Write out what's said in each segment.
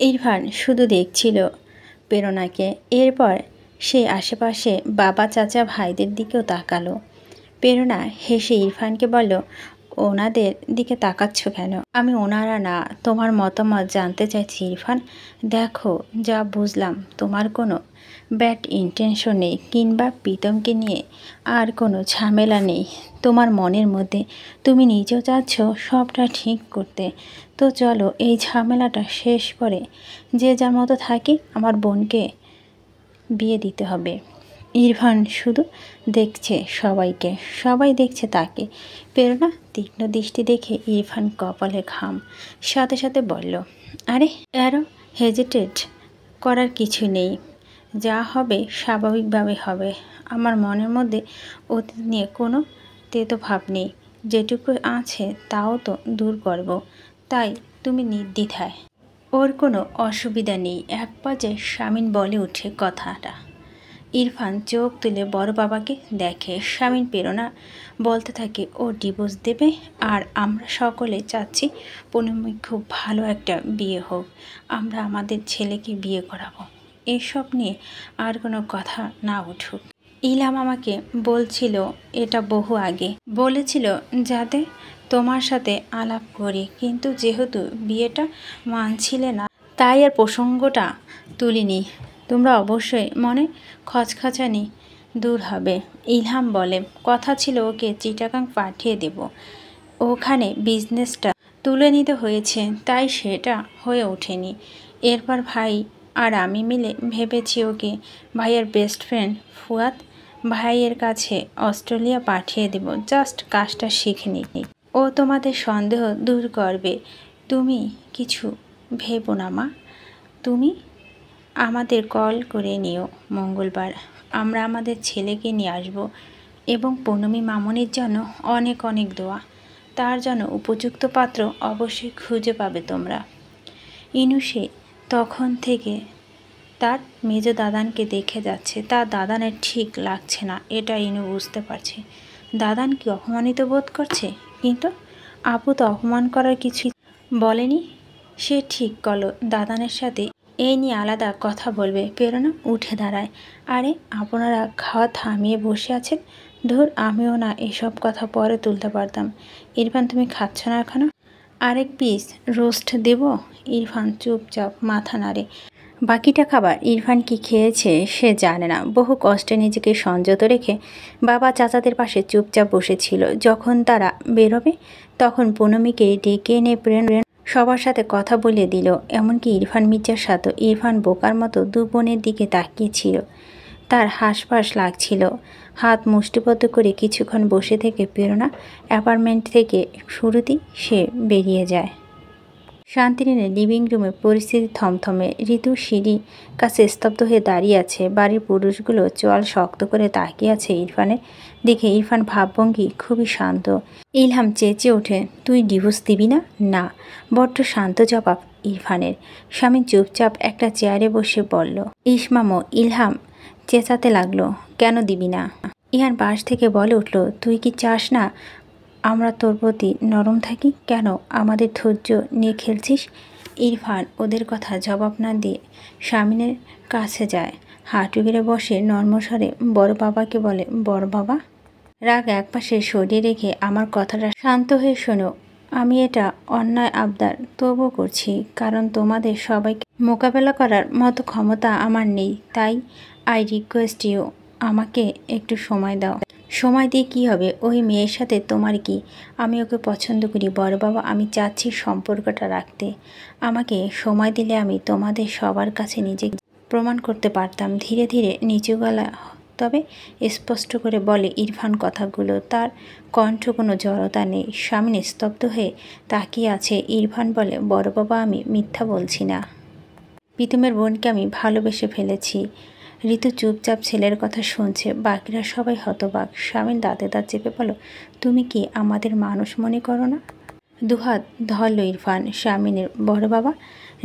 ইরফান শুধু দেখছিল প্রেরণাকে। এরপর সে আশেপাশে বাবা, চাচা, ভাইদের দিকেও তাকালো। প্রেরণা হেসে ইরফানকে বলল, ওনাদের দিকে তাকাচ্ছ কেন? আমি ওনারা না, তোমার মতামত জানতে চাইছি ইরফান। দেখো, যা বুঝলাম তোমার কোনো ব্যাড ইন্টেনশন নেই, কিংবা প্রীতমকে নিয়ে আর কোনো ঝামেলা নেই তোমার মনের মধ্যে। তুমি নিজেও চাচ্ছ সবটা ঠিক করতে। তো চলো এই ঝামেলাটা শেষ করে যে যার মতো থাকি। আমার বোনকে বিয়ে দিতে হবে। ইরফান শুধু দেখছে সবাইকে, সবাই দেখছে তাকে। প্রেরণা তীক্ষ্ণ দৃষ্টি দেখে ইরফান কপালে ঘাম সাথে সাথে বলল, আরে আরও হেজিটেট করার কিছু নেই, যা হবে স্বাভাবিকভাবে হবে। আমার মনের মধ্যে অতীত নিয়ে কোনো তেতো ভাব নেই, যেটুকু আছে তাও তো দূর করব। তাই তুমি নির্দ্বিধায়, ওর কোনো অসুবিধা নেই। এক পর্যায়ে শামিন বলে উঠে কথাটা। ইরফান চোখ তুলে বড় বাবাকে দেখে। শামিন প্রেরণা বলতে থাকে, ও ডিভোর্স দেবে আর আমরা সকলে চাচ্ছি পূর্ণিমার খুব ভালো একটা বিয়ে হোক। আমরা আমাদের ছেলেকে বিয়ে করাবো। এসব নিয়ে আর কোনো কথা না উঠুক। ইলহাম আমাকে বলছিল এটা বহু আগে, বলেছিল যাতে তোমার সাথে আলাপ করি, কিন্তু যেহেতু বিয়েটা মানছিলে না তাই আর প্রসঙ্গটা তুলিনি। তোমরা অবশ্যই মনে খচখচানি দূর হবে। ইলহাম বলে, কথা ছিল ওকে চিটাগাং পাঠিয়ে দেব, ওখানে বিজনেসটা তুলে নিতে হয়েছে, তাই সেটা হয়ে ওঠেনি। এরপর ভাই আর আমি মিলে ভেবেছি ওকে ভাইয়ের বেস্ট ফ্রেন্ড ফুয়াদ ভাইয়ের কাছে অস্ট্রেলিয়া পাঠিয়ে দেব। জাস্ট কাজটা শিখে নি, ও তোমাদের সন্দেহ দূর করবে। তুমি কিছু ভেবো না মা, তুমি আমাদের কল করে নিও মঙ্গলবার। আমরা আমাদের ছেলেকে নিয়ে আসব এবং পূর্ণমী মামনির জন্য অনেক অনেক দোয়া। তার জন্য উপযুক্ত পাত্র অবশ্যই খুঁজে পাবে তোমরা। ইনুসে তখন থেকে তার মেজ দাদানকে দেখে যাচ্ছে। তার দাদানের ঠিক লাগছে না, এটা ইনু বুঝতে পারছে। দাদান কি অপমানিত বোধ করছে? কিন্তু আপু তো অপমান করার কিছু বলেনি। সে ঠিক করলো দাদানের সাথে এই নিয়ে আলাদা কথা বলবে। প্রেরণা উঠে দাঁড়ায়। আরে আপনারা খাওয়া থামিয়ে বসে আছেন? ধুর, আমিও না এসব কথা পরে তুলতে পারতাম। ইরফান, তুমি খাচ্ছ না এখনো? আরেক পিস রোস্ট দেব? ইরফান চুপচাপ মাথা নাড়ে। বাকিটা খাবার ইরফান কি খেয়েছে সে জানে না। বহু কষ্টে নিজেকে সংযত রেখে বাবা চাচাদের পাশে চুপচাপ বসেছিল। যখন তারা বেরোবে তখন পূর্ণমীকে ডেকে এনে সবার সাথে কথা বলে দিল, এমনকি ইরফান মির্জার সাথে। ইরফান বোকার মতো দু বোনের দিকে তাকিয়েছিল। তার হাঁসফাঁস লাগছিল। হাত মুষ্টিবদ্ধ করে কিছুক্ষণ বসে থেকে প্রেরণা অ্যাপার্টমেন্ট থেকে শুরুতেই সে বেরিয়ে যায়। শান্তিনীনের লিভিং রুমে পরিস্থিতি থমথমে। ঋতু সিঁড়ি কাছে স্তব্ধ হয়ে দাঁড়িয়ে আছে। বাড়ির পুরুষগুলো চোয়াল শক্ত করে তাকিয়ে আছে ইরফানের দিকে। ইরফান ভাবভঙ্গি খুবই শান্ত। ইলহাম চেঁচিয়ে ওঠে, তুই ডিভোর্স দিবি না? না। বড্ড শান্ত জবাব ইরফানের। স্বামী চুপচাপ একটা চেয়ারে বসে বলল, ইসমামো। ইলহাম চেঁচাতে লাগলো, কেন দিবি না? ইহান পাশ থেকে বলে উঠল, তুই কি চাস না আমরা তোর প্রতি নরম থাকি? কেন আমাদের ধৈর্য নিয়ে খেলছিস? ইরফান ওদের কথা জবাব না দিয়ে স্বামীনের কাছে যায়। হাঁটু গেড়ে বসে নর্মস্বরে বড় বাবাকে বলে, বড় বাবা। রাগ একপাশে সরিয়ে রেখে আমার কথাটা শান্ত হয়ে শোনো। আমি এটা অন্যায় আবদার তবু করছি, কারণ তোমাদের সবাইকে মোকাবেলা করার মতো ক্ষমতা আমার নেই। তাই আই রিকোয়েস্ট ইউ, আমাকে একটু সময় দাও। সময় দিয়ে কী হবে? ওই মেয়ের সাথে তোমার কি? আমি ওকে পছন্দ করি বড় বাবা। আমি চাচ্ছি সম্পর্কটা রাখতে। আমাকে সময় দিলে আমি তোমাদের সবার কাছে নিজেকে প্রমাণ করতে পারতাম। ধীরে ধীরে নিচু গলা তবে স্পষ্ট করে বলে ইরফান কথাগুলো। তার কণ্ঠ কোনো জড়তা নেই। স্বামী স্তব্ধ হয়ে তাকিয়ে আছে। ইরফান বলে, বড় বাবা, আমি মিথ্যা বলছি না। প্রীতমের বোনকে আমি ভালোবেসে ফেলেছি। ঋতু চুপচাপ ছেলের কথা শুনছে। বাকিরা সবাই হতবাক। স্বামীর দাঁতে দাঁত চেপে বলো, তুমি কি আমাদের মানুষ মনে করো না? দুহাত ধরল ইরফান স্বামীনের। বড় বাবা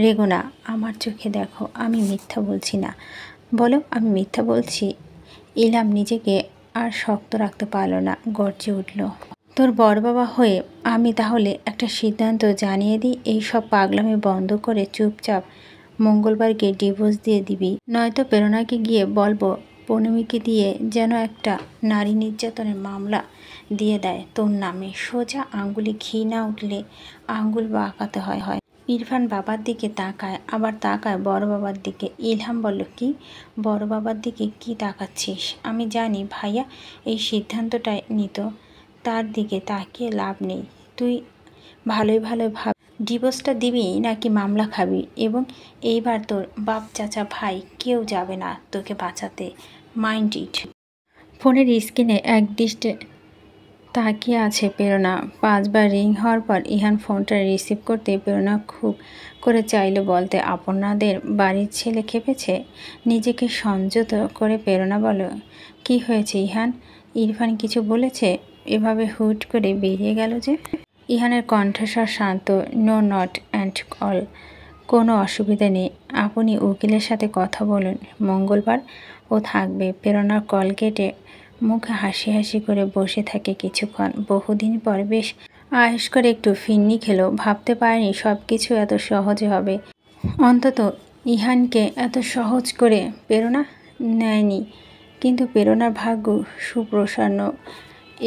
রেগো না, আমার চোখে দেখো, আমি মিথ্যা বলছি না। বলো আমি মিথ্যা বলছি? ইলহাম নিজেকে আর শক্ত রাখতে পারল না, গর্জে উঠল, তোর বড় বাবা হয়ে আমি তাহলে একটা সিদ্ধান্ত জানিয়ে দিই। এই সব পাগলামি বন্ধ করে চুপচাপ মঙ্গলবারকে ডিভোর্স দিয়ে দিবি, নয়তো প্রেরণাকে গিয়ে বলবো পৌর্ণমীকে দিয়ে যেন একটা নারী নির্যাতনের মামলা দিয়ে দেয় তোর নামে। সোজা আঙ্গুলে ঘি না উঠলে আঙ্গুল বাঁকাতে হয়। ইরফান বাবার দিকে তাকায়, আবার তাকায় বড় বাবার দিকে। ইলহাম বলল, কি বড় বাবার দিকে কি তাকাচ্ছিস? আমি জানি ভাইয়া এই সিদ্ধান্তটাই নিত, তার দিকে তাকিয়ে লাভ নেই। তুই ভালোই ভাব, ডিভোর্সটা দিবি নাকি মামলা খাবি, এবং এইবার তোর বাপ চাচা ভাই কেউ যাবে না তোকে বাঁচাতে। Mind it. ফোনের স্ক্রিনে একদৃষ্টে তাকিয়ে আছে প্রেরণা। 5 বার রিং হওয়ার পর ইহান ফোনটা রিসিভ করতে প্রেরণা খুব করে চাইল বলতে, আপনাদের বাড়ির ছেলে খেপেছে। নিজেকে সংযত করে প্রেরণা বলল, কি হয়েছে ইহান? ইরফান কিছু বলেছে? এভাবে হুট করে বেরিয়ে গেল যে? ইহানের কণ্ঠস্বর শান্ত। No, not and all. কোনো অসুবিধা নেই, আপনি উকিলের সাথে কথা বলুন। মঙ্গলবার ও থাকবে। প্রেরণার কল কেটে মুখে হাসি করে বসে থাকে কিছুক্ষণ। বহুদিন পর বেশ আয়েশ করে একটু ফিন্নি খেলো। ভাবতে পারেনি সব কিছু এত সহজে হবে। অন্তত ইহানকে এত সহজ করে প্রেরণা নেয়নি। কিন্তু প্রেরণার ভাগ্য সুপ্রসন্ন।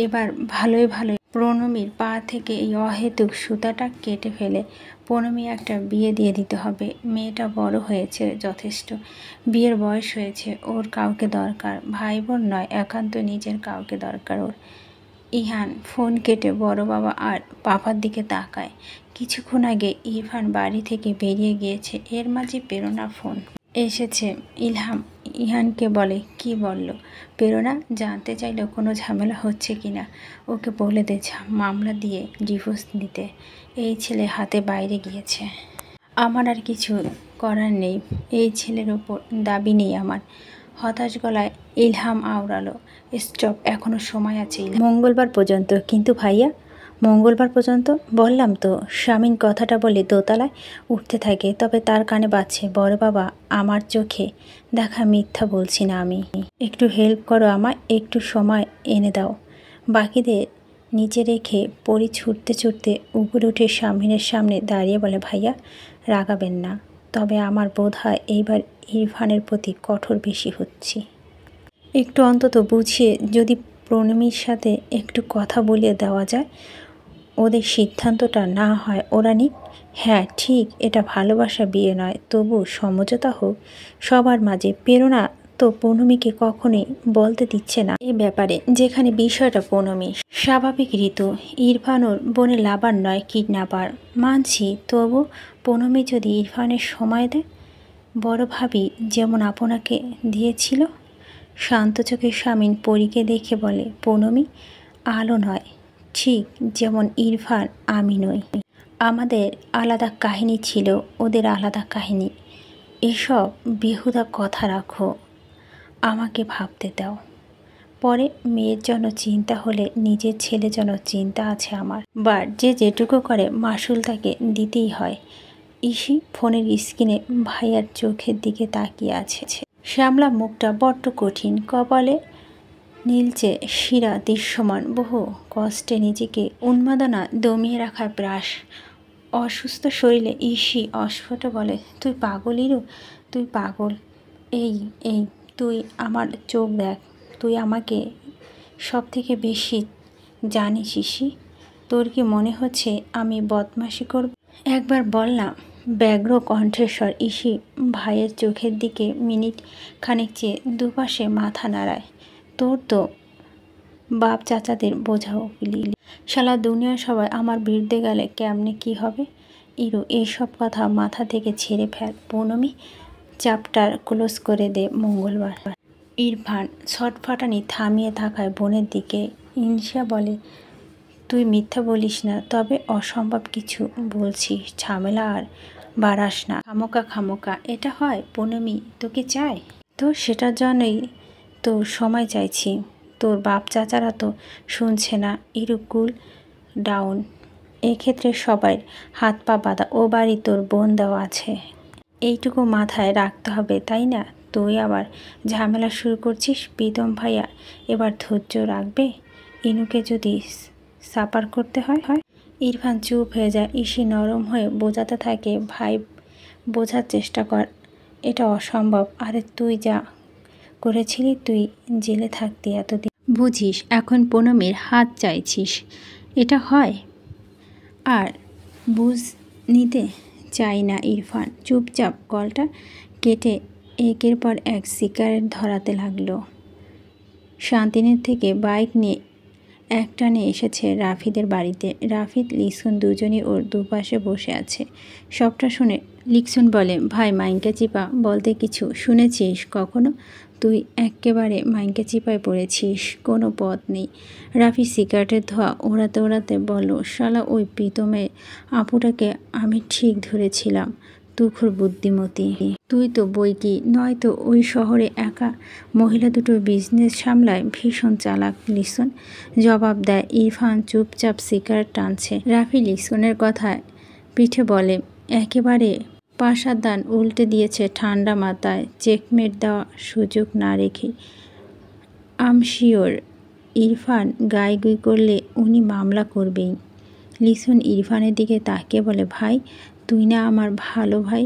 এবার ভালোই প্রণমীর পা থেকে এই অহেতুক সুতাটা কেটে ফেলে প্রণমী একটা বিয়ে দিয়ে দিতে হবে। মেয়েটা বড় হয়েছে যথেষ্ট, বিয়ের বয়স হয়েছে। ওর কাউকে দরকার, ভাই বোন নয়, একান্ত নিজের কাউকে দরকার ওর। ইহান ফোন কেটে বড় বাবা আর পাপার দিকে তাকায়। কিছুক্ষণ আগে ইরফান বাড়ি থেকে বেরিয়ে গিয়েছে। এর মাঝে প্রেরণার ফোন এসেছে। ইলহাম ইহানকে বলে, কি বলল? প্রেরণা জানতে চাইল কোনো ঝামেলা হচ্ছে কিনা। ওকে বলে দে মামলা দিয়ে ডিভোর্স দিতে। এই ছেলে হাতে বাইরে গিয়েছে। আমার আর কিছু করার নেই, এই ছেলের ওপর দাবি নেই আমার। হতাশ গলায় ইলহাম আওড়ালো, স্টপ, এখনো সময় আছে মঙ্গলবার পর্যন্ত। কিন্তু ভাইয়া, মঙ্গলবার পর্যন্ত? বললাম তো। স্বামীন কথাটা বলে দোতলায় উঠতে থাকে, তবে তার কানে বাজছে, বড় বাবা আমার চোখে দেখা মিথ্যা বলছি না আমি। একটু হেল্প করো আমায়, একটু সময় এনে দাও। বাকিদের নিচে রেখে পরি ছুটতে উপরে উঠে স্বামীনের সামনে দাঁড়িয়ে বলে, ভাইয়া রাগাবেন না, তবে আমার বোধ হয় এইবার ইরফানের প্রতি কঠোর বেশি হচ্ছি। একটু অন্তত বুঝিয়ে যদি প্রণমীর সাথে একটু কথা বলিয়ে দেওয়া যায়, ওদের সিদ্ধান্তটা না হয় ওরা নিক। হ্যাঁ ঠিক, এটা ভালোবাসা বিয়ে নয়, তবু সমঝোতা হোক সবার মাঝে। প্রেরণা তো প্রণমীকে কখনোই বলতে দিচ্ছে না এই ব্যাপারে, যেখানে বিষয়টা প্রণমীর। স্বাভাবিক ঋতু, ইরফান ওর বোনের লাভার নয়, কিডন্যাপার। মানছি, তবু প্রণমী যদি ইরফানের সময় দেয়, বড় ভাবি যেমন আপনাকে দিয়েছিল। শান্ত চোখে স্বামীন পরীকে দেখে বলে, প্রণমী আলো নয়, ঠিক যেমন ইরফান আমি নই। আমাদের আলাদা কাহিনী ছিল, ওদের আলাদা কাহিনী। এসব বেহুদা কথা রাখো, আমাকে ভাবতে দাও। পরে মেয়ের জন্য চিন্তা হলে নিজের ছেলের জন্য চিন্তা আছে আমার। বার যে যেটুকু করে মাসুল তাকে দিতেই হয়। ইসি ফোনের স্ক্রিনে ভাইয়ার চোখের দিকে তাকিয়ে আছে। শ্যামলা মুখটা বড্ড কঠিন, কপালে নীলচে শিরা দৃশ্যমান। বহু কষ্টে নিজেকে উন্মাদনা দমিয়ে রাখার প্রয়াস। অসুস্থ শরীরে ইসি অস্ফুট বলে, তুই পাগল ইরু, তুই পাগল। এই তুই আমার চোখ দেখ, তুই আমাকে সব থেকে বেশি জানিস ইসি। তোর কি মনে হচ্ছে আমি বদমাশি করব? একবার বল না। ব্যগ্র কণ্ঠেশ্বর ইসি ভাইয়ের চোখের দিকে মিনিট খানিক চেয়ে দুপাশে মাথা নাড়ায়। তোর তো বাপ চাচাদের বোঝাও লিলি, শালা দুনিয়ার সবাই আমার বিরুদ্ধে গেলে কেমনে কি হবে? ইরু এইসব কথা মাথা থেকে ছেড়ে ফেল। প্রণমী চ্যাপ্টার ক্লোজ করে দে। মঙ্গলবার। ইরফান ছটফটানি থামিয়ে থাকায় বোনের দিকে ইনসা বলে, তুই মিথ্যা বলিস না, তবে অসম্ভব কিছু বলছিস। ঝামেলা আর বাড়াস না খামোকা। এটা হয় প্রণমী তোকে চায় তো, সেটার জন্যই তো সময় চাইছি। তোর বাপ চাচারা তো শুনছে না। ইরু কুল ডাউন, এক্ষেত্রে সবাই হাত পা বাঁধা। ও বাড়ি তোর বোন দেওয়া আছে, এইটুকু মাথায় রাখতে হবে, তাই না? তুই আবার ঝামেলা শুরু করছিস। প্রীতম ভাইয়া এবার ধৈর্য রাখবে, ইনুকে যদি সাপার করতে হয়। ইরফান চুপ হয়ে যায়। ইসি নরম হয়ে বোঝাতে থাকে, ভাই বোঝার চেষ্টা কর, এটা অসম্ভব। আরে তুই যা করেছিলি, তুই জেলে থাকতি এতদিন, বুঝিস, এখন পুনমের হাত চাইছিস, এটা হয়? আর বুঝ নিতে চাই না ইরফান চুপচাপ কলটা কেটে একের পর এক সিগারেট ধরাতে লাগলো। শান্তিনের থেকে বাইক নিয়ে একটানে এসেছে রাফিদের বাড়িতে। রাফিদ, লিকসন দুজনই ওর দুপাশে বসে আছে। সবটা শুনে লিকসন বলে, ভাই, মাইনকা চিপা বলতে কিছু শুনেছিস কখনো? তুই একেবারে মাইনকা চিপায় পড়েছিস, কোনো পথ নেই। রাফি সিগারেটের ধোঁয়া ওড়াতে ওড়াতে বলল, শালা ওই প্রীতমের আপুটাকে আমি ঠিক ধরেছিলাম, তুখোর বুদ্ধিমতী। তুই তো বই কি, নয়তো ওই শহরে একা মহিলা দুটোর বিজনেস সামলায়, ভীষণ চালাক। লিসন জবাব দেয়। ইরফান চুপচাপ সিগারেট টানছে। রাফি লিসনের কথায় পিঠে বলে, একেবারে পাশাদান উল্টে দিয়েছে ঠান্ডা মাথায়, চেকমেট দেওয়া সুযোগ না রেখে। আমশিওর ইরফান গাইগুই করলে উনি মামলা করবেই। লিসন ইরফানের দিকে তাকিয়ে বলে, ভাই, তুই না আমার ভালো ভাই,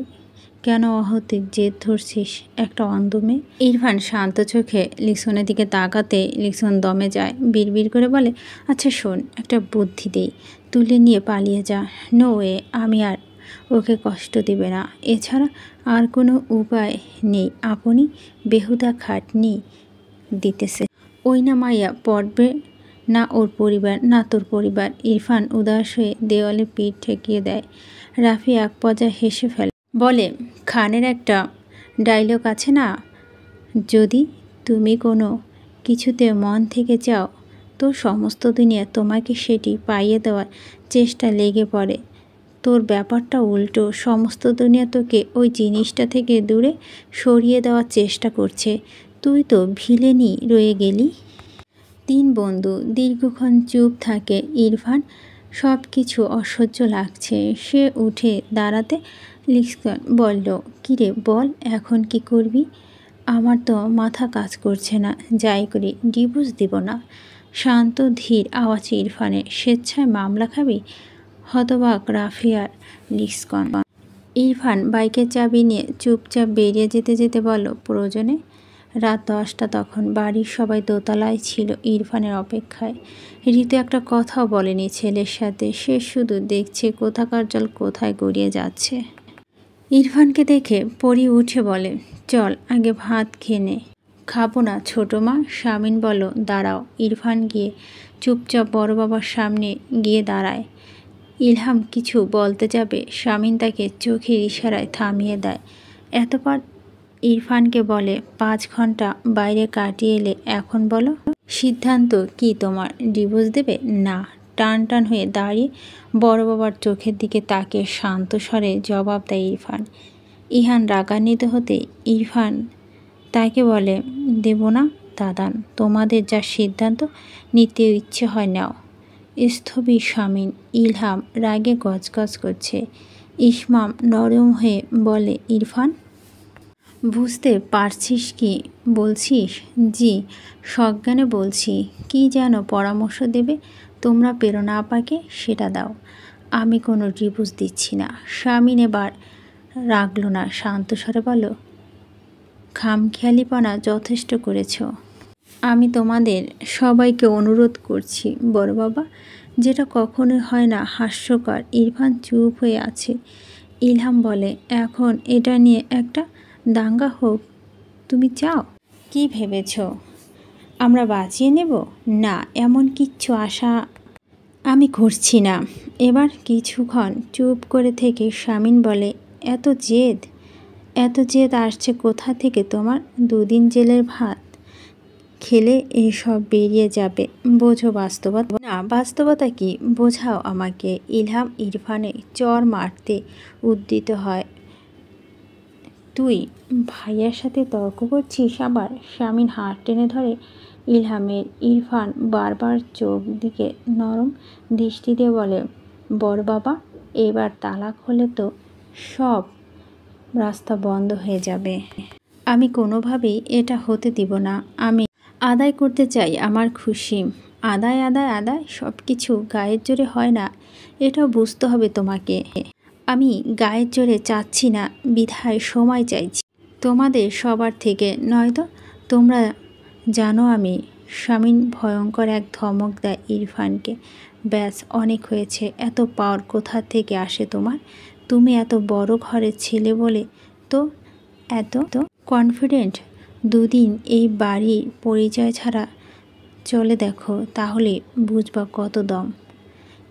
কেন অহতিক জেদ ধরছিস একটা অন্ধ মেয়ে? ইরফান শান্ত চোখে লিসনের দিকে তাকাতে লিসন দমে যায়। বিড়বিড় করে বলে, আচ্ছা শোন, একটা বুদ্ধি দেই, তুলে নিয়ে পালিয়ে যা। নো ওয়ে, আমি আর ওকে কষ্ট দেবে না, এছাড়া আর কোনো উপায় নেই। আপনি বেহুদা খাটনি দিতেছে, ওই না মাইয়া পড়বে না ওর পরিবার, না তোর পরিবার। ইরফান উদাস হয়ে দেওয়ালে পিঠ ঠেকিয়ে দেয়। রাফি এক পর্যায়ে হেসে ফেলে, বলে, খানের একটা ডায়লগ আছে না, যদি তুমি কোনো কিছুতে মন থেকে চাও তো সমস্ত দুনিয়া তোমাকে সেটি পাইয়ে দেওয়ার চেষ্টা লেগে পড়ে। তোর ব্যাপারটা উল্টো, সমস্ত দুনিয়া তোকে ওই জিনিসটা থেকে দূরে সরিয়ে দেওয়ার চেষ্টা করছে, তুই তো ভিলেনই রয়ে গেলি। তিন বন্ধু দীর্ঘক্ষণ চুপ থাকে। ইরফান সব কিছু অসহ্য লাগছে। সে উঠে দাঁড়াতে লিকসন বলল, কিরে বল, এখন কি করবি? আমার তো মাথা কাজ করছে না, যাই করি ডিভোর্স দিব না। শান্ত ধীর আওয়াজে ইরফানের, স্বেচ্ছায় মামলা খাবি? হতবাক রাফি আর লিকসন। ইরফান বাইকের চাবি নিয়ে চুপচাপ বেরিয়ে যেতে যেতে বলল, প্রয়োজনে। রাত 10টা তখন। বাড়ির সবাই দোতলায় ছিল ইরফানের অপেক্ষায়। ঋতু একটা কথাও বলেনি ছেলের সাথে, সে শুধু দেখছে কোথাকার জল কোথায় গড়িয়ে যাচ্ছে। ইরফানকে দেখে পরি উঠে বলে, চল আগে ভাত খেয়ে নে। খাবো না ছোটো মা। শামিন বলল, দাঁড়াও। ইরফান গিয়ে চুপচাপ বড় বাবার সামনে গিয়ে দাঁড়ায়। ইলহাম কিছু বলতে যাবে, শামিন তাকে চোখের ইশারায় থামিয়ে দেয়। এতপর ইরফানকে বলে, 5 ঘন্টা বাইরে কাটিয়ে এলে এখন বলো সিদ্ধান্ত কি তোমার, ডিভোর্স দেবে? না। টান টান হয়ে দাঁড়িয়ে বড় বাবার চোখের দিকে তাকিয়ে শান্ত স্বরে জবাব দেয় ইরফান। ইহান রাগান্বিত হতে ইরফান তাকে বলে, দেব না দাদান, তোমাদের যা সিদ্ধান্ত নিতে ইচ্ছে হয় নাও। স্থবির শামিন। ইলহাম রাগে গজগজ করছে। ইসমাম নরম হয়ে বলে, ইরফান বুঝতে পারছিস কি বলছিস? জি, সজ্ঞানে বলছি। কি যেন পরামর্শ দেবে তোমরা প্রেরণা আপাকে, সেটা দাও। আমি কোনো ডিভোর্স দিচ্ছি না। শামিন এবার রাগলো না, শান্ত স্বরে বলো, খামখেয়ালিপনা যথেষ্ট করেছ। আমি তোমাদের সবাইকে অনুরোধ করছি বড় বাবা, যেটা কখনোই হয় না, হাস্যকর। ইরফান চুপ হয়ে আছে। ইলহাম বলে, এখন এটা নিয়ে একটা দাঙ্গা হোক তুমি চাও? কি ভেবেছ আমরা বাঁচিয়ে নেব? না, এমন কিচ্ছু আশা আমি করছি না। এবার কিছুক্ষণ চুপ করে থেকে শামিন বলে, এত জেদ আসছে কোথা থেকে তোমার? 2 দিন জেলের ভাত খেলে এসব বেরিয়ে যাবে, বোঝো বাস্তবতা। না, বাস্তবতা কি, বোঝাও আমাকে। ইলহাম ইরফানে চর মারতে উদ্যত হয়। তুই ভাইয়ার সাথে তর্ক করছিস আবার? শামিন হাত টেনে ধরে ইলহামের। ইরফান বারবার চোখ দিকে নরম দৃষ্টিতে বলে, বড় বাবা, এবার তালাক হলে তো সব রাস্তা বন্ধ হয়ে যাবে। আমি কোনোভাবেই এটা হতে দিব না। আমি আদায় করতে চাই আমার খুশি। আদায় সব কিছু গায়ের জোরে হয় না, এটাও বুঝতে হবে তোমাকে। আমি গায়ের জোরে চাচ্ছি না, বিধায় সময় চাইছি তোমাদের সবার থেকে, নয়তো তোমরা জানো আমি। শামীম ভয়ঙ্কর এক ধমক দেয় ইরফানকে। ব্যাস, অনেক হয়েছে। এত পাওয়ার কোথা থেকে আসে তোমার? তুমি এত বড় ঘরের ছেলে বলে তো এত কনফিডেন্ট? দুদিন এই বাড়ির পরিচয় ছাড়া চলে দেখো, তাহলে বুঝবা কত দম।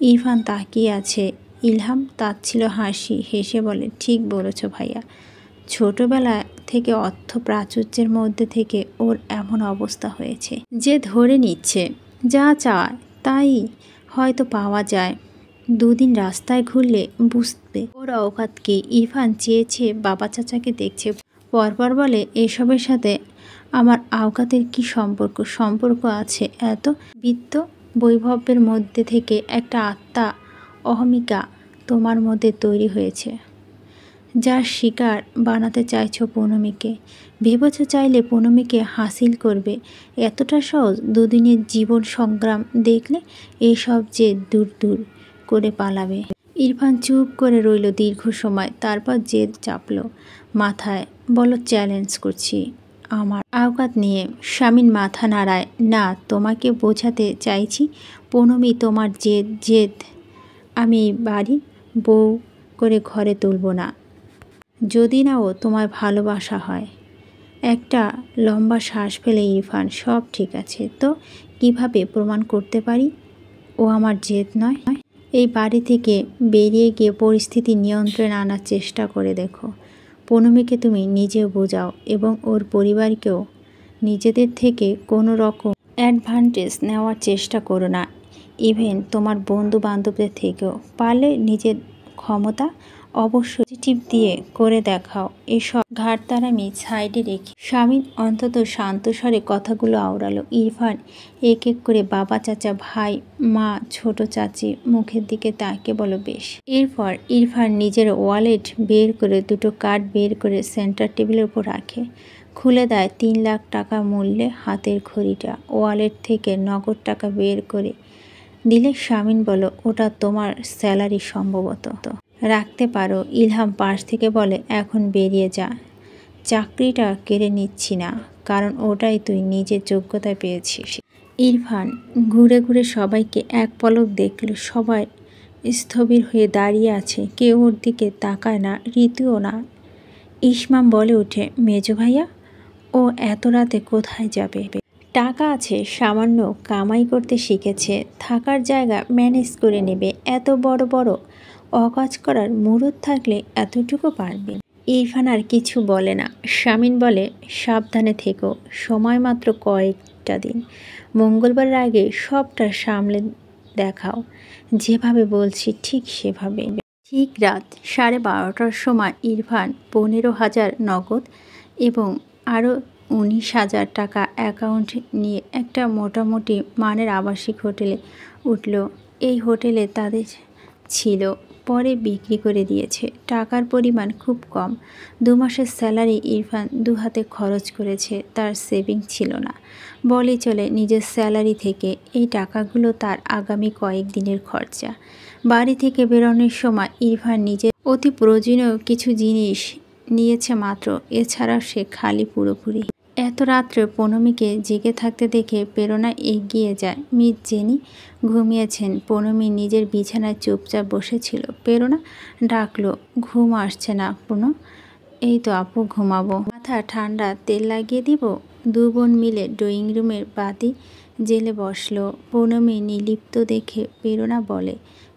ইরফান তাকিয়ে আছে। ইলহাম তাচ্ছিল হাসি হেসে বলে, ঠিক বলেছ ভাইয়া। ছোটবেলা থেকে অর্থ প্রাচুর্যের মধ্যে থেকে ওর এমন অবস্থা হয়েছে যে ধরে নিচ্ছে যা চায় তাই হয়তো পাওয়া যায়। দুদিন রাস্তায় ঘুরলে বুঝবে ওর অকাত কি। ইরফান চেয়েছে বাবা চাচাকে দেখছে, পরপর বলে, এসবের সাথে আমার আওকাতের কি সম্পর্ক আছে? এত বিত্ত বৈভবের মধ্যে থেকে একটা আত্মা অহমিকা তোমার মধ্যে তৈরি হয়েছে, যার শিকার বানাতে চাইছো পুনমীকে। ভেবেছ চাইলে পুনমীকে হাসিল করবে? এতটা সহজ? দুদিনের জীবন সংগ্রাম দেখলে এসব যে দূর দূর করে পালাবে। ইরফান চুপ করে রইল দীর্ঘ সময়, তারপর জেদ চাপল মাথায়। বলো, চ্যালেঞ্জ করছি আমার আওকাত নিয়ে। শামীম মাথা নাড়ায়। না, তোমাকে বোঝাতে চাইছি পুনমী, তোমার জেদ আমি এই বাড়ি বউ করে ঘরে তুলব না, যদি না ও তোমার ভালোবাসা হয়। একটা লম্বা শ্বাস ফেলে ইরফান, সব ঠিক আছে, তো কিভাবে প্রমাণ করতে পারি ও আমার জেদ নয়? এই বাড়ি থেকে বেরিয়ে গিয়ে পরিস্থিতি নিয়ন্ত্রণে আনার চেষ্টা করে দেখো। পুনমীকে তুমি নিজেও বোঝাও এবং ওর পরিবারকেও। নিজেদের থেকে কোনো রকম অ্যাডভান্টেজ নেওয়ার চেষ্টা করো না, ইভেন তোমার বন্ধু বান্ধবদের থেকেও। পারলে নিজের ক্ষমতা অবশ্যই পজিটিভ দিয়ে করে দেখাও। এসব ঘাটতারামি সাইডে রেখে শামীম অন্তত শান্ত স্বরে কথাগুলো আওড়ালো। ইরফান এক এক করে বাবা, চাচা, ভাই, মা, ছোট চাচি মুখের দিকে তাকিয়ে বলো, বেশ। এরপর ইরফান নিজের ওয়ালেট বের করে দুটো কার্ড বের করে সেন্টার টেবিলের উপর রাখে। খুলে দেয় 3 লাখ টাকা মূল্যে হাতের ঘড়িটা। ওয়ালেট থেকে নগদ টাকা বের করে দিলে শামীম বলো, ওটা তোমার স্যালারি সম্ভবত, রাখতে পারো। ইলহাম পাশ থেকে বলে, এখন বেরিয়ে যা। চাকরিটা কেড়ে নিচ্ছি না, কারণ ওটাই তুই নিজের যোগ্যতায় পেয়েছিস। ইরফান ঘুরে ঘুরে সবাইকে এক পলক দেখল। সবাই স্থবির হয়ে দাঁড়িয়ে আছে, কেউ ওর দিকে তাকায় না, ঋতুও না। ইসমাম বলে ওঠে, মেজো ভাইয়া, ও এত রাতে কোথায় যাবে? টাকা আছে, সামান্য কামাই করতে শিখেছে, থাকার জায়গা ম্যানেজ করে নেবে। এত বড় বড় অকাজ করার মুরত থাকলে এতটুকু পারবে। ইরফান আর কিছু বলে না। শামীম বলে, সাবধানে থেকো, সময় মাত্র কয়েকটা দিন। মঙ্গলবারের আগে সবটা সামলে দেখাও। যেভাবে বলছি ঠিক সেভাবে। ঠিক রাত 12:30টার সময় ইরফান 15,000 নগদ এবং আরও 19,000 টাকা অ্যাকাউন্টে নিয়ে একটা মোটামুটি মানের আবাসিক হোটেলে উঠল। এই হোটেলে তাদের ছিল, পরে বিক্রি করে দিয়েছে। টাকার পরিমাণ খুব কম। 2 মাসের স্যালারি ইরফান 2 হাতে খরচ করেছে, তার সেভিং ছিল না বলেই চলে। নিজের স্যালারি থেকে এই টাকাগুলো তার আগামী কয়েকদিনের খরচা। বাড়ি থেকে বেরোনোর সময় ইরফান নিজের অতি প্রয়োজনীয় কিছু জিনিস নিয়েছে মাত্র, এছাড়া সে খালি পুরোপুরি। এত রাত্রে পুনমীকে জেগে থাকতে দেখে প্রেরণা এগিয়ে যায়। Miss jenny ঘুমিয়েছেন। পুনমী নিজের বিছানায় চুপচাপ বসেছিল। প্রেরণা ডাকলো, ঘুম আসছে না পুনম? এই তো আপু, ঘুমাবো। মাথা ঠান্ডা তেল লাগিয়ে দিব? 2 বোন মিলে ড্রয়িং রুমের বাতি জেলে বসলো। পুনমী নির্লিপ্ত দেখে প্রেরণা বলে,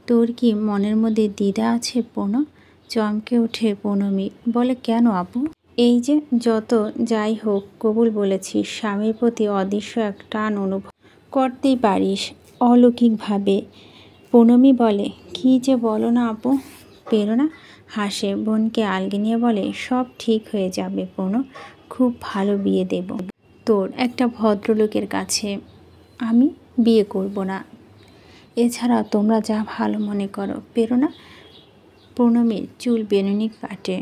তোর কি মনের মধ্যে দ্বিধা আছে পুনম? চমকে ওঠে পুনমী, বলে, কেন আপু? এই যে যত যাই হোক কবুল বলেছিস, স্বামীর প্রতি অদৃশ্য এক টান অনুভব করতেই পারিস অলৌকিকভাবে। পুনমী বলে, কী যে বলো না আপু। প্রেরণা হাসে, বোনকে আলগে নিয়ে বলে, সব ঠিক হয়ে যাবে পুনম, খুব ভালো বিয়ে দেব তোর একটা ভদ্রলোকের কাছে। আমি বিয়ে করব না, এছাড়া তোমরা যা ভালো মনে করো। প্রেরণা পুনমীর চুল বেনুনি কাটে।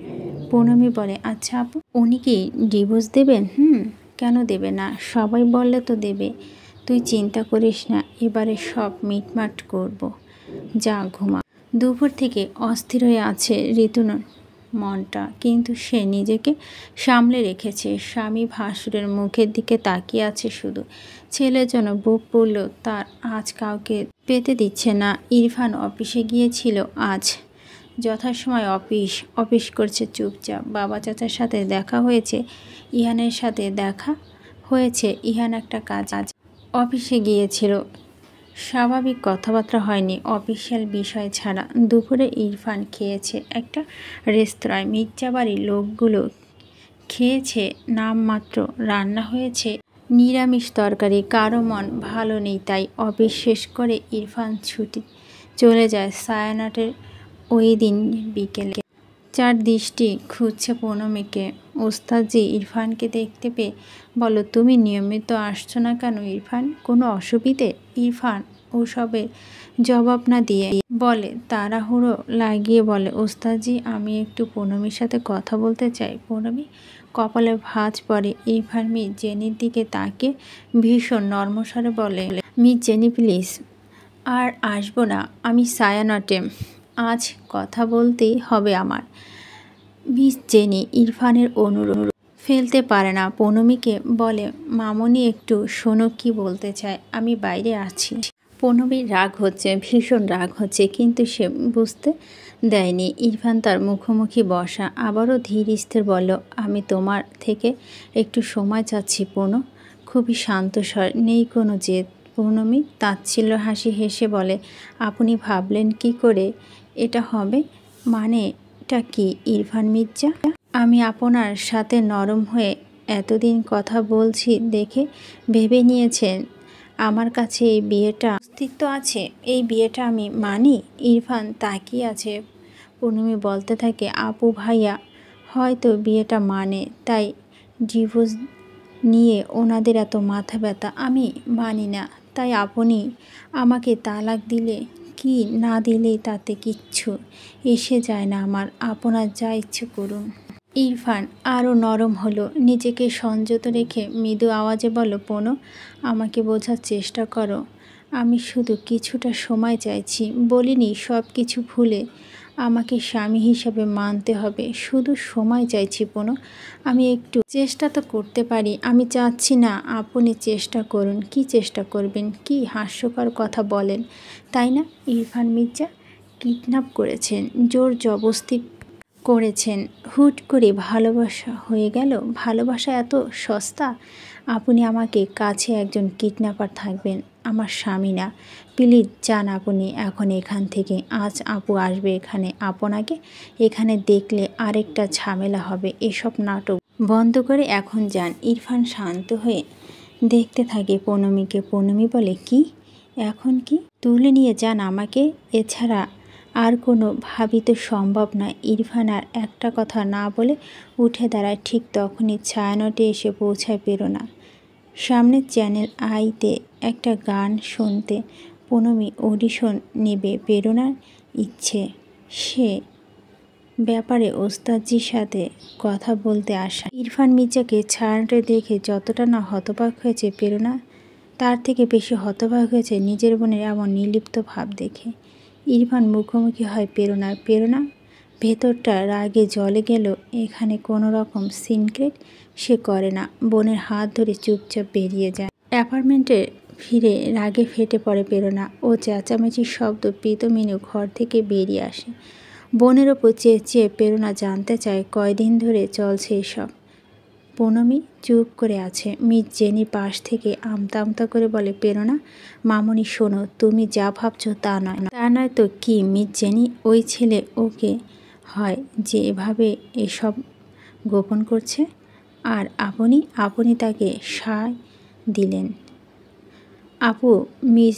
পুনমী বলে, আচ্ছা আপু, উনি কি ডিভোর্স দেবেন? কেন দেবে না? সবাই বললে তো দেবে। তুই চিন্তা করিস না, এবারে সব মিটমাট করব। যা ঘুমা। দুপুর থেকে অস্থির হয়ে আছে ঋতুর মনটা, কিন্তু সে নিজেকে সামলে রেখেছে। স্বামী ভাসুরের মুখের দিকে তাকিয়ে আছে শুধু। ছেলের জন্য বুক পড়লেও তার আজ কাউকে পেতে দিচ্ছে না। ইরফান অফিসে গিয়েছিল আজ, যথাসময় অফিস করছে চুপচাপ। বাবা চাচার সাথে দেখা হয়েছে, ইহানের সাথে দেখা হয়েছে। ইহান একটা কাজ অফিসে গিয়েছিল, স্বাভাবিক কথাবার্তা হয়নি অফিসিয়াল বিষয় ছাড়া। দুপুরে ইরফান খেয়েছে একটা রেস্তোরাঁয়। মির্জাবাড়ির লোকগুলো খেয়েছে নামমাত্র। রান্না হয়েছে নিরামিষ তরকারি। কারো মন ভালো নেই, তাই অফিস শেষ করে ইরফান ছুটি চলে যায় সায়ানাটের। ওই দিন বিকেলে চার দৃষ্টি খুঁজছে পুনমীকে। ওস্তাদজি ইরফানকে দেখতে পেয়ে বলো, তুমি নিয়মিত আসছো না কেন ইরফান? কোনো অসুবিধে? ইরফান ওসবের জবাব না দিয়ে বলে, তাড়াহুড়ো লাগিয়ে বলে, ওস্তাদজি আমি একটু পুনমীর সাথে কথা বলতে চাই। পুনমী কপালে ভাঁজ পড়ে। ইরফান মিস জেনির দিকে তাকিয়ে ভীষণ নর্মস্বরে বলে, মিস জেনি প্লিজ। আর আসবো না আমি সায়ানটে, আজ কথা বলতেই হবে আমার। মিস জেনি ইরফানের অনুরোধ ফেলতে পারে না। পুনমীকে বলে, মামনি একটু শোনো কি বলতে চায়, আমি বাইরে আছি। পুনমীর রাগ হচ্ছে, ভীষণ রাগ হচ্ছে, কিন্তু সে বুঝতে দেয়নি। ইরফান তার মুখোমুখি বসা, আবারও ধীর স্থির বলল, আমি তোমার থেকে একটু সময় চাচ্ছি পুনম। খুবই শান্ত স্বর, নেই কোনো জেদ। পুনমী তাচ্ছিল্য হাসি হেসে বলে, আপনি ভাবলেন কি করে এটা হবে? মানেটা কি ইরফান মির্জা? আমি আপনার সাথে নরম হয়ে এতদিন কথা বলছি দেখে ভেবে নিয়েছেন আমার কাছে এই বিয়েটা অস্তিত্ব আছে? এই বিয়েটা আমি মানি? ইরফান তাকিয়ে আছে। পুনমী বলতে থাকে, আপু ভাইয়া হয়তো বিয়েটা মানে, তাই ডিভোর্স নিয়ে ওনাদের এত মাথা ব্যথা। আমি মানি না, তাই আপনি আমাকে তালাক দিলে কি না দিলেই তাতে কিচ্ছু এসে যায় না আমার। আপনার যা ইচ্ছে করুন। ইরফান আরও নরম হলো, নিজেকে সংযত রেখে মৃদু আওয়াজে বলল, পুনম আমাকে বোঝার চেষ্টা করো। আমি শুধু কিছুটা সময় চাইছি। বলিনি সব কিছু ভুলে আমাকে স্বামী হিসাবে মানতে হবে। শুধু সময় চাইছি পুনম। আমি একটু চেষ্টা তো করতে পারি। আমি চাচ্ছি না আপনি চেষ্টা করুন। কি চেষ্টা করবেন? কি হাস্যকর কথা বলেন, তাই না? ইরফান মির্জা কিডন্যাপ করেছেন, জোর জবরদস্তি করেছেন, হুট করে ভালোবাসা হয়ে গেল? ভালোবাসা এত সস্তা? আপনি আমাকে কাছে একজন কিডন্যাপার থাকবেন, আমার স্বামী না। প্লিজ যান আপনি এখন এখান থেকে। আজ আপু আসবে এখানে, আপনাকে এখানে দেখলে আরেকটা ঝামেলা হবে। এসব নাটক বন্ধ করে এখন যান। ইরফান শান্ত হয়ে দেখতে থাকে পুনমীকে। পুনমী বলে, কি এখন কি? তুলে নিয়ে যান আমাকে, এছাড়া আর কোনো ভাবিত সম্ভব না। ইরফান আর একটা কথা না বলে উঠে দাঁড়ায়। ঠিক তখনই ছায়ানটে এসে পৌঁছায় প্রেরণা। সামনে চ্যানেল আইতে একটা গান শুনতে পুনমী অডিশন নেবে। প্রেরণার ইচ্ছে সে ব্যাপারে ওস্তাদজির সাথে কথা বলতে আসা। ইরফান মির্জাকে ছায়ানটে দেখে যতটা না হতবাক হয়েছে প্রেরণা, তার থেকে বেশি হতবাক হয়েছে নিজের বোনের এমন নির্লিপ্ত ভাব দেখে। ইরফান মুখোমুখি হয় প্রেরণার। প্রেরণা ভেতরটা রাগে জ্বলে গেল। এখানে কোনো রকম সিনক্রেট সে করে না। বোনের হাত ধরে চুপচাপ বেরিয়ে যায়। অ্যাপার্টমেন্টে ফিরে রাগে ফেটে পড়ে প্রেরণা। ও চেঁচামেচির শব্দ প্রীতমিনু ঘর থেকে বেরিয়ে আসে। বোনের ওপর চেয়ে প্রেরণা জানতে চায়, কয়দিন ধরে চলছে এসব? পুনমী চুপ করে আছে। মিস জেনির পাশ থেকে আমতা আমতা করে বলে, প্রেরণা মামনি শোনো, তুমি যা ভাবছো তা নয় তো কি মিস জেনি? ওই ছেলে ওকে হয় যে এভাবে এসব গোপন করছে, আর আপনি তাকে সায় দিলেন। আপু মিস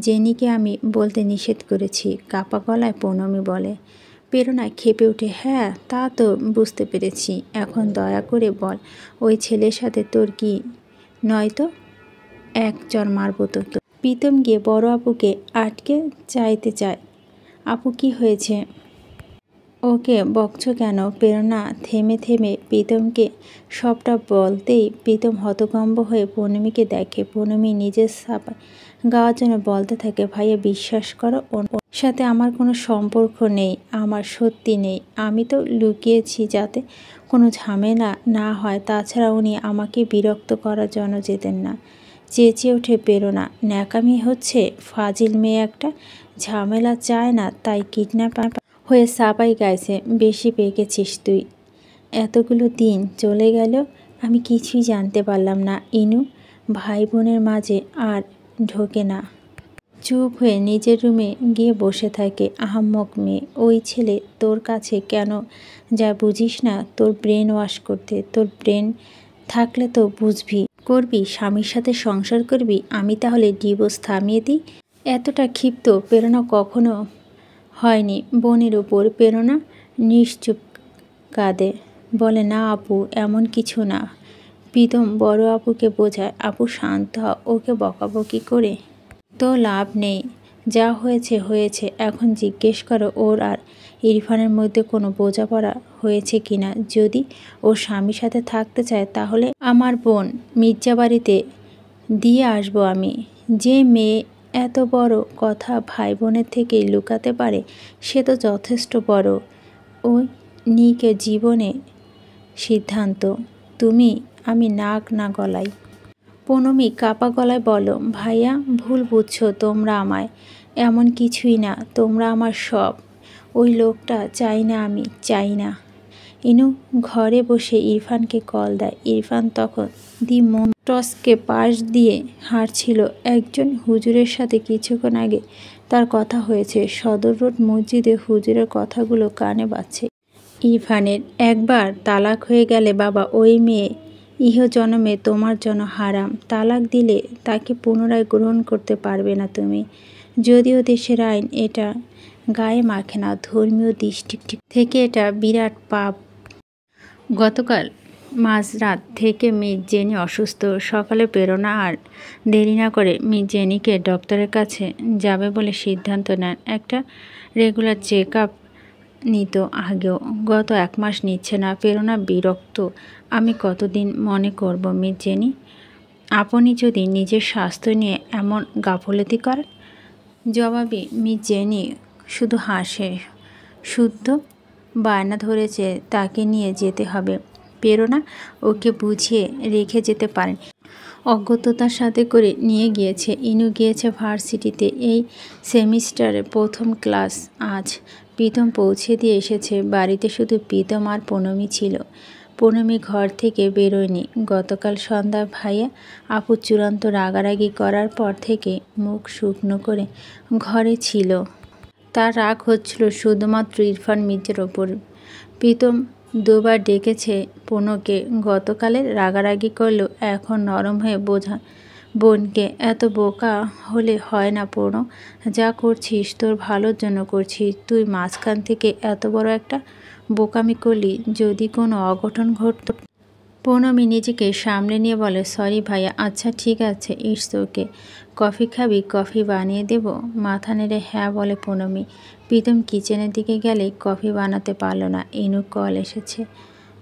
জেনিকে আমি বলতে নিষেধ করেছি, কাপা গলায় পুনমী বলে। প্রেরণা ক্ষেপে ওঠে, হ্যাঁ তা তো বুঝতে পেরেছি। এখন দয়া করে বল, ওই ছেলের সাথে তোর কি? নয়তো এক চর মারব তো। প্রীতম গিয়ে বড় আপুকে আটকে চাইতে চায়। আপু কি হয়েছে? ওকে বকছো কেন? প্রেরণা থেমে থেমে প্রীতমকে সবটা বলতেই প্রীতম হতভম্ব হয়ে পুনমীকে দেখে। পুনমী নিজের সাপায় গাওয়ার জন্য বলতে থাকে, ভাইয়া বিশ্বাস করো সাথে আমার কোনো সম্পর্ক নেই, আমার সত্যি নেই। আমি তো লুকিয়েছি যাতে কোনো ঝামেলা না হয়। তাছাড়া উনি আমাকে বিরক্ত করার জন্য যেতেন না। চেঁচিয়ে ওঠে প্রেরণা। ন্যাকামি হচ্ছে, ফাজিল মেয়ে একটা, ঝামেলা চায় না তাই কিডন্যাপার হয়ে সাবাই গাইছে। বেশি পেকেছিস তুই। এতগুলো দিন চলে গেল, আমি কিছুই জানতে পারলাম না। ইনু ভাই বোনের মাঝে আর ঢোকে না, চুপ হয়ে নিজের রুমে গিয়ে বসে থাকে। আহাম্মক মেয়ে, ওই ছেলে তোর কাছে কেন যা বুঝিস না তোর ব্রেন ওয়াশ করতে। তোর ব্রেন থাকলে তো বুঝবি, করবি, স্বামীর সাথে সংসার করবি। আমি তাহলে ডিভোর্স থামিয়ে দিই। এতটা ক্ষিপ্ত প্রেরণা কখনো হয়নি বোনের উপর। প্রেরণা নিশ্চুপ কাঁদে, বলে না আপু, এমন কিছু না। প্রীতম বড় আপুকে বোঝায়, আপু শান্ত হ, ওকে বকাবকি করে তো লাভ নেই। যা হয়েছে হয়েছে। এখন জিজ্ঞেস করো ওর আর ইরফানের মধ্যে কোনো বোঝাপড়া হয়েছে কিনা। যদি ওর স্বামীর সাথে থাকতে চায় তাহলে আমার বোন মির্জা বাড়িতে দিয়ে আসবো আমি। যে মেয়ে এত বড় কথা ভাই বোনের থেকে লুকাতে পারে সে তো যথেষ্ট বড়। ওই নিকে জীবনে সিদ্ধান্ত তুমি। আমি নাক না গলাই। পুনমি কাপা গলায় বলো, ভাইয়া ভুল বুঝছো তোমরা আমায়। এমন কিছুই না, তোমরা আমার সব। ওই লোকটা চাই না, আমি চাই না। ইনু ঘরে বসে ইরফানকে কল দেয়। ইরফান তখন দি টসকে পাশ দিয়ে হাঁটছিল। একজন হুজুরের সাথে কিছুক্ষণ আগে তার কথা হয়েছে। সদর রোড মসজিদে হুজুরের কথাগুলো কানে বাজছে। ইরফানের একবার তালাক হয়ে গেলে বাবা, ওই মেয়ে ইহজন্মে তোমার জন্য হারাম। তালাক দিলে তাকে পুনরায় গ্রহণ করতে পারবে না তুমি। যদিও দেশের আইন এটা গায়ে মাখে না, ধর্মীয় দৃষ্টি থেকে এটা বিরাট পাপ। গতকাল মাঝরাত থেকে মিস জেনি অসুস্থ। সকালে প্রেরণা আর দেরি না করে মিস জেনিকে ডক্টরের কাছে যাবে বলে সিদ্ধান্ত নেন। একটা রেগুলার চেক আপ নিত আগেও, গত 1 মাস নিচ্ছে না। প্রেরণা বিরক্ত। আমি কতদিন মনে করব মিস জেনি, আপনি যদি নিজের স্বাস্থ্য নিয়ে এমন গাফলতি করেন। জবাবে মিস জেনি শুধু হাসে। শুদ্ধ বায়না ধরেছে তাকে নিয়ে যেতে হবে। প্রেরণা ওকে বুঝিয়ে রেখে যেতে পারেন, অজ্ঞতার সাথে করে নিয়ে গিয়েছে। ইনু গিয়েছে ভার্সিটিতে, এই সেমিস্টারে প্রথম ক্লাস আজ। প্রীতম পৌঁছে দিয়ে এসেছে। বাড়িতে শুধু প্রীতম আর পুনমি ছিল। পুনমি ঘর থেকে বেরোয়নি। গতকাল সন্ধ্যায় ভাইয়া আপু চূড়ান্ত রাগারাগি করার পর থেকে মুখ শুকনো করে ঘরে ছিল। তার রাগ হচ্ছিল শুধুমাত্র ইরফান মির্জার ওপর। প্রীতম 2 বার ডেকেছে পুনকে। গতকালের রাগারাগি করলেও এখন নরম হয়ে বোঝা বোনকে। এত বোকা হলে হয় না পুনো। যা করছিস তোর ভালোর জন্য করছিস। তুই মাঝখান থেকে এত বড় একটা বোকামি করলি, যদি কোনো অঘটন ঘটত। পুনমি নিজেকে সামলে নিয়ে বলে, সরি ভাইয়া। আচ্ছা ঠিক আছে, ইটস ওকে। কফি খাবি? কফি বানিয়ে দেব? মাথা নেড়ে হ্যাঁ বলে পুনমি। প্রীতম কিচেনের দিকে গেলে কফি বানাতে পারল না। ইনু কল এসেছে,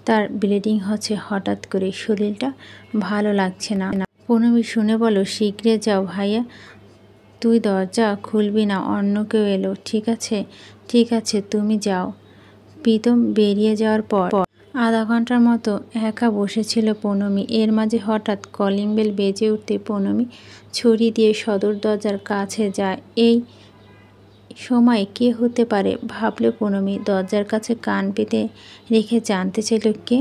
তার ব্লিডিং হচ্ছে হঠাৎ করে, শরীরটা ভালো লাগছে না। পুনমি শুনে বলো, শীঘ্রই যাও ভাইয়া, তুই দরজা খুলবি না, অন্য কেউ এলো। ঠিক আছে ঠিক আছে, তুমি যাও। প্রীতম বেরিয়ে যাওয়ার পর আধা ঘন্টার মতো একা বসেছিল পুনমি। এর মাঝে হঠাৎ কলিং বেল বেজে উঠতে পুনমি ছড়ি দিয়ে সদর দরজার কাছে যায়। এই সময় কে হতে পারে ভাবলে পুনমি। দরজার কাছে কান পেতে রেখে জানতে চাইল কে।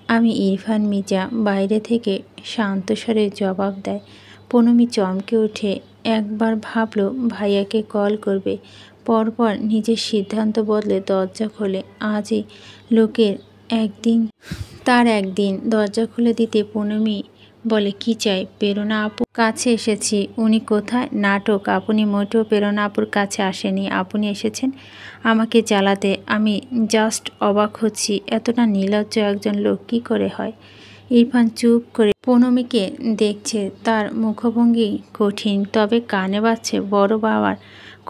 আমি ইরফান মির্জা, বাইরে থেকে শান্ত স্বরে জবাব দেয়। পুনমি চমকে উঠে। একবার ভাবলো ভাইয়াকে কল করবে, পরপর নিজের সিদ্ধান্ত বদলে দরজা খোলে। আজই লোকের একদিন, তার একদিন। দরজা খুলে দিতে পুনমি বলে, কি চাই? প্রেরণা আপুর কাছে এসেছি। উনি কোথায়? নাটক। আপনি মোটেও প্রেরণা আপুর কাছে আসেনি, আপনি এসেছেন আমাকে জ্বালাতে। আমি জাস্ট অবাক হচ্ছি, এতটা নির্লজ্জ একজন লোক কী করে হয়। ইরফান চুপ করে পুনমিকে দেখছে। তার মুখভঙ্গি কঠিন, তবে কানে বাজছে বড় বাবার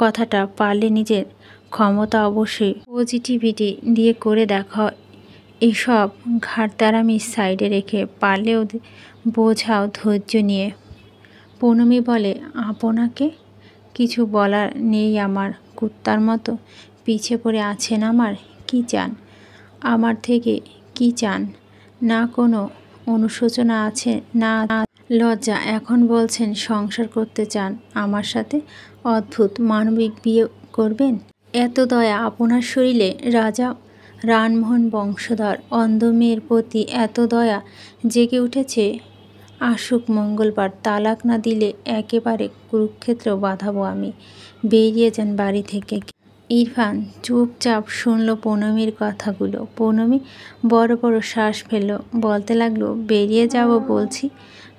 কথাটা। পারলে নিজের ক্ষমতা অবশ্যই পজিটিভিটি দিয়ে করে দেখা। এসব ঘাড়তারামি সাইডে রেখে পারলেও বোঝাও ধৈর্য নিয়ে। পুনমি বলে, আপনাকে কিছু বলার নেই আমার। কুত্তার মতো পিছে পড়ে আছেন আমার? কি চান আমার থেকে? কি চান? না কোনো অনুশোচনা আছে, না লজ্জা। এখন বলছেন সংসার করতে চান আমার সাথে। অদ্ভুত, মানবিক বিয়ে করবেন? এত দয়া আপনার শরীরে? রাজা রানমোহন বংশধর অন্ধ মেয়ের প্রতি এত দয়া জেগে উঠেছে? আসুক মঙ্গলবার, তালাক না দিলে একেবারে কুরুক্ষেত্র বাঁধাবো আমি। বেরিয়ে যান বাড়ি থেকে। ইরফান চুপচাপ শুনল পৌনমীর কথাগুলো। পৌনমী বড় বড় শ্বাস ফেলল, বলতে লাগলো, বেরিয়ে যাব বলছি,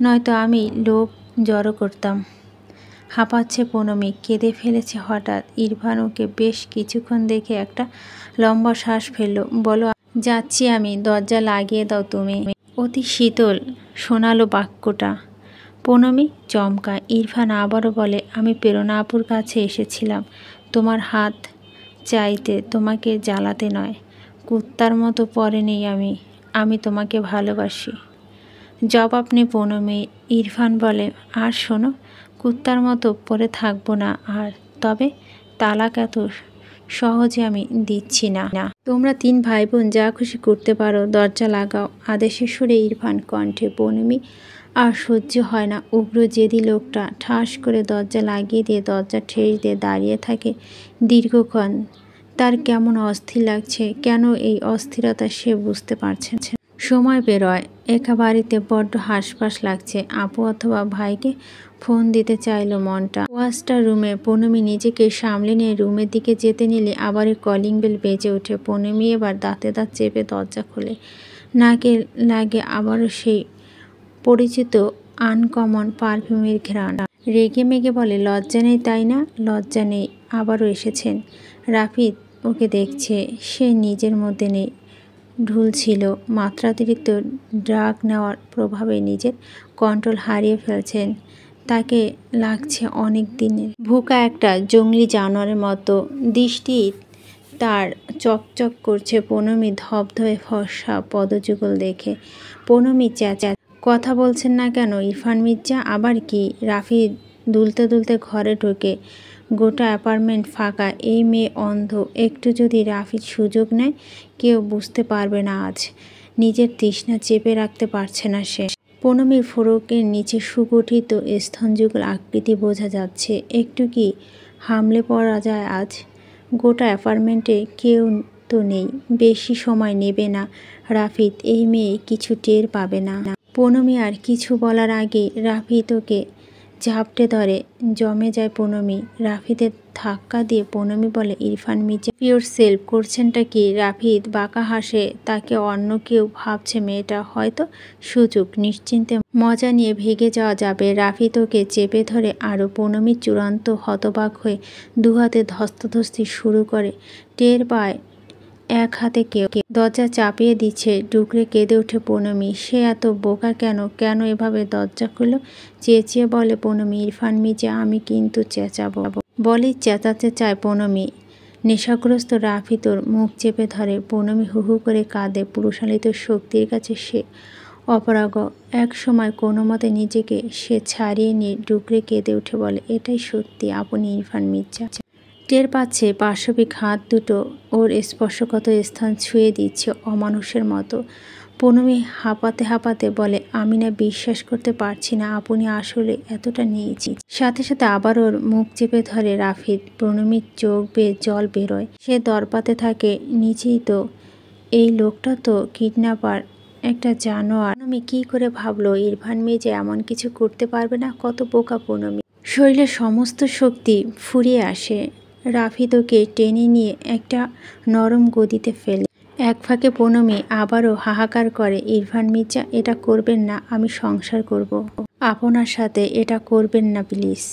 নয়তো আমি লোক জড়ো করতাম। হাঁপাচ্ছে পৌনমী, কেঁদে ফেলেছে হঠাৎ। ইরফান ওকে বেশ কিছুক্ষণ দেখে একটা লম্বা শ্বাস ফেলল। বলো, যাচ্ছি আমি, দরজা লাগিয়ে দাও তুমি। অতি শীতল শোনালো বাক্যটা। পৌনমী চমকায়। ইরফান আবারও বলে, আমি প্রেরণা আপুর কাছে এসেছিলাম তোমার হাত চাইতে, তোমাকে জ্বালাতে নয়। কুত্তার মতো পরে নেই আমি তোমাকে ভালোবাসি। জবাব নেই পৌনমী। ইরফান বলে, আর শোনো, কুত্তার মতো পরে থাকবো না আর। তবে তালাক এত সহজে আমি দিচ্ছি না। তোমরা 3 ভাই বোন যা খুশি করতে পারো, দরজা লাগাও। আদেশের সুরে ইরফান কণ্ঠে। পৌনমী আর সহ্য হয় না। উগ্র জেদি লোকটা ঠাস করে দরজা লাগিয়ে দিয়ে দরজা ঠেস দিয়ে দাঁড়িয়ে থাকে দীর্ঘক্ষণ। তার কেমন অস্থির লাগছে। কেন এই অস্থিরতা সে বুঝতে পারছে না। সময় বেরোয়। একা বাড়িতে বড্ড হাঁসফাঁস লাগছে। আপু অথবা ভাইকে ফোন দিতে চাইল মনটা। ওয়াশটা রুমে। পৌনমী নিজেকে সামলে নিয়ে রুমের দিকে যেতে নিলে আবারই কলিং বেল বেজে ওঠে। পৌনমী এবার দাঁতে দাঁত চেপে দরজা খোলে। নাকে লাগে আবারও সেই পরিচিত আনকমন পারফিউমের ঘ্রাণ। রেগে মেগে বলে, লজ্জা নেই তাই না? লজ্জা নেই? আবারও এসেছেন? রাফিদ ওকে দেখছে। সে নিজের মধ্যে নেই। ঢুলছিল। মাত্রাতিরিক্ত ড্রাগ নেওয়ার প্রভাবে নিজের কন্ট্রোল হারিয়ে ফেলছেন। তাকে লাগছে অনেক দিনের ভুকা একটা জঙ্গলি জানোয়ারের মতো। দৃষ্টি তার চকচক করছে পৌনমী ধবধবে ফর্সা পদযুগল দেখে। পৌনমী চেঁচা, কথা বলছেন না কেন ইরফান মির্জা? আবার কি? রাফিদ দুলতে দুলতে ঘরে ঢোকে। গোটা অ্যাপার্টমেন্ট ফাঁকা। এই মেয়ে অন্ধ। একটু যদি রাফিদ সুযোগ নেয় কেউ বুঝতে পারবে না আজ। নিজের তৃষ্ণা চেপে রাখতে পারছে না সে। পৌনমীর ফোরকের নিচে সুগঠিত স্তনযুগল আকৃতি বোঝা যাচ্ছে। একটু কি হামলে পড়া যায় আজ? গোটা অ্যাপার্টমেন্টে কেউ তো নেই। বেশি সময় নেবে না রাফিদ। এই মেয়ে কিছু টের পাবে না। পৌনমী আর কিছু বলার আগে রাফিদ ওকে ঝাপটে ধরে। জমে যায় পৌনমী। রাফিদের ধাক্কা দিয়ে পৌনমী বলে, ইরফান মির্জা, পিওর সেলফ করছেনটা কি? রাফিদ বাঁকা হাসে। তাকে অন্য কেউ ভাবছে মেয়েটা হয়তো সুযোগ। নিশ্চিন্তে মজা নিয়ে ভেগে যাওয়া যাবে। রাফিদ ওকে চেপে ধরে আরও। পৌনমী চূড়ান্ত হতবাক হয়ে দুহাতে ধস্তাধস্তি শুরু করে। টের পায় এক হাতে কেউ দরজা চাপিয়ে দিচ্ছে। ডুকরে কেঁদে ওঠে পৌনমী। সে এত বোকা কেন? কেন এভাবে দরজা খুলে চেঁচিয়ে বলে পৌনমী, ইরফান মির্জা, আমি কিন্তু চেঁচাবো। বলেই চেঁচাতে চায় পৌনমী। নেশাগ্রস্ত রাফিদ ওর মুখ চেপে ধরে। পৌনমী হু হু করে কাঁদে। পুরুষালিত শক্তির কাছে সে অপরাগ। এক সময় কোনো মতে নিজেকে সে ছাড়িয়ে নিয়ে ডুকরে কেঁদে উঠে বলে, এটাই সত্যি আপনি ইরফান মির্জা? টের পাচ্ছে পাশবিক হাত দুটো ওর স্পর্শগত স্থান ছুঁয়ে দিচ্ছে অমানুষের মতো। পৌনমী হাঁপাতে হাঁপাতে বলে, আমি না বিশ্বাস করতে পারছি না আপনি আসলে এতটা নিয়েছি। সাথে সাথে আবার ওর মুখ চেপে ধরে রাফিদ। পৌনমীর চোখ বেয়ে জল বেরোয়। সে দরপাতে থাকে, নিচেই তো এই লোকটা তো কিডন্যাপার, একটা জানোয়ার। পৌনমী কী করে ভাবলো ইরফান মির্জা এমন কিছু করতে পারবে না? কত বোকা পৌনমী। শরীরের সমস্ত শক্তি ফুরিয়ে আসে। রাফিদ ওকে টেনে নিয়ে একটা নরম গদিতে ফেলে। এক ফাঁকে পৌনমী আবারও হাহাকার করে, ইরফান মির্জা, এটা করবেন না। আমি সংসার করব আপনার সাথে। এটা করবেন না প্লিজ।